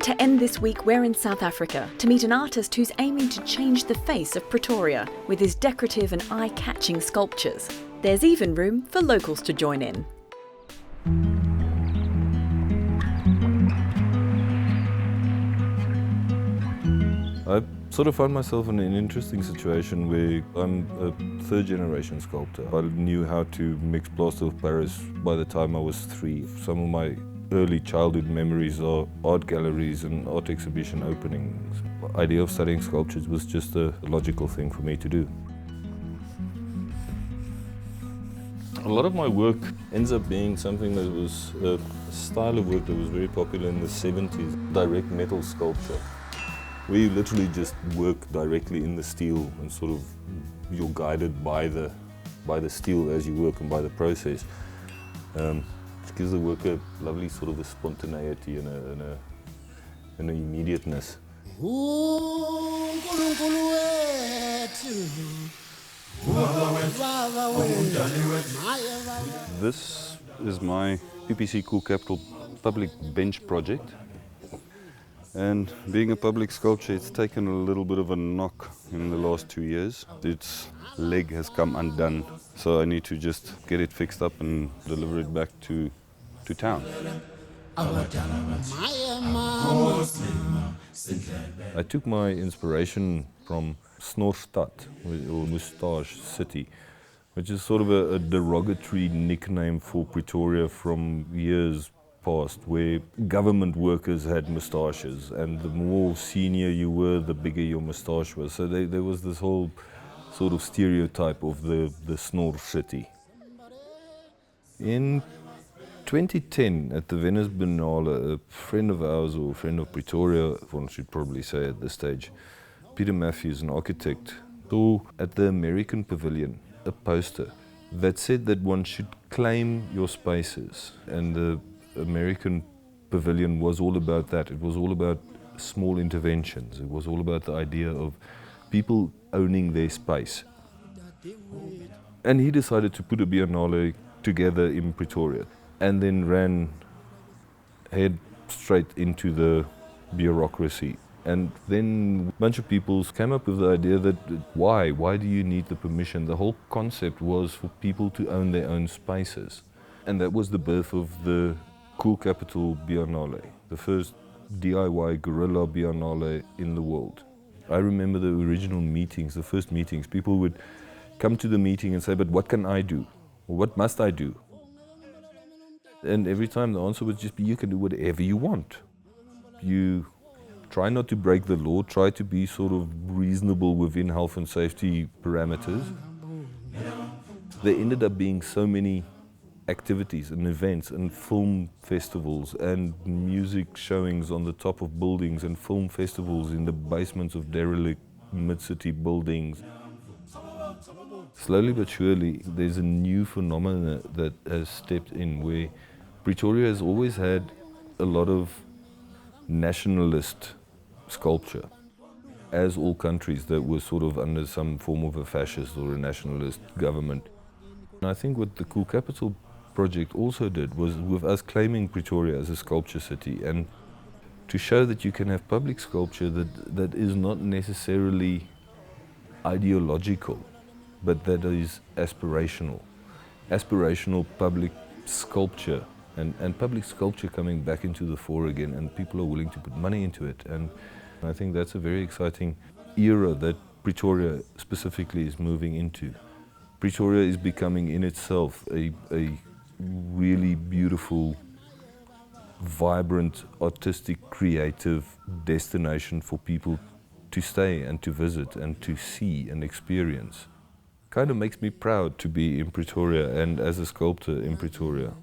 To end this week, we're in South Africa to meet an artist who's aiming to change the face of Pretoria with his decorative and eye-catching sculptures. There's even room for locals to join in. I sort of found myself in an interesting situation where I'm a third-generation sculptor. I knew how to mix plaster of Paris by the time I was 3. Some of my early childhood memories are art galleries and art exhibition openings. The idea of studying sculptures was just a logical thing for me to do. A lot of my work ends up being something that was a style of work that was very popular in the 70s, direct metal sculpture, where you literally just work directly in the steel and sort of you're guided by the steel as you work and by the process. It gives the work a lovely sort of a spontaneity and an immediateness. This is my PPC Cool Capital public bench project. And being a public sculpture, it's taken a little bit of a knock in the last 2 years. Its leg has come undone, so I need to just get it fixed up and deliver it back to town. I took my inspiration from Snorstad, or Moustache City, which is sort of a derogatory nickname for Pretoria from years past, where government workers had moustaches, and the more senior you were, the bigger your moustache was. So there was this whole sort of stereotype of the snore city. In 2010, at the Venice Biennale, a friend of ours, or a friend of Pretoria, one should probably say at this stage, Peter Matthews, an architect, saw at the American Pavilion a poster that said that one should claim your spaces, and the American Pavilion was all about that. It was all about small interventions. It was all about the idea of people owning their space. And he decided to put a biennale together in Pretoria, and then ran head straight into the bureaucracy. And then a bunch of people came up with the idea that why do you need the permission? The whole concept was for people to own their own spaces. And that was the birth of the Cool Capital Biennale, the first DIY guerrilla biennale in the world. I remember the original meetings, the first meetings. People would come to the meeting and say, but what can I do? Or what must I do? And every time the answer would just be, you can do whatever you want. You try not to break the law, try to be sort of reasonable within health and safety parameters. There ended up being so many activities and events and film festivals and music showings on the top of buildings and film festivals in the basements of derelict mid-city buildings. Slowly but surely, there's a new phenomenon that has stepped in where Pretoria has always had a lot of nationalist sculpture, as all countries that were sort of under some form of a fascist or a nationalist government. And I think what the Cool Capital project also did was, with us claiming Pretoria as a sculpture city, and to show that you can have public sculpture that is not necessarily ideological, but that is aspirational public sculpture, and public sculpture coming back into the fore again, and people are willing to put money into it. And I think that's a very exciting era that Pretoria specifically is moving into. Pretoria is becoming in itself a really beautiful, vibrant, artistic, creative destination for people to stay and to visit and to see and experience. Kind of makes me proud to be in Pretoria and as a sculptor in Pretoria.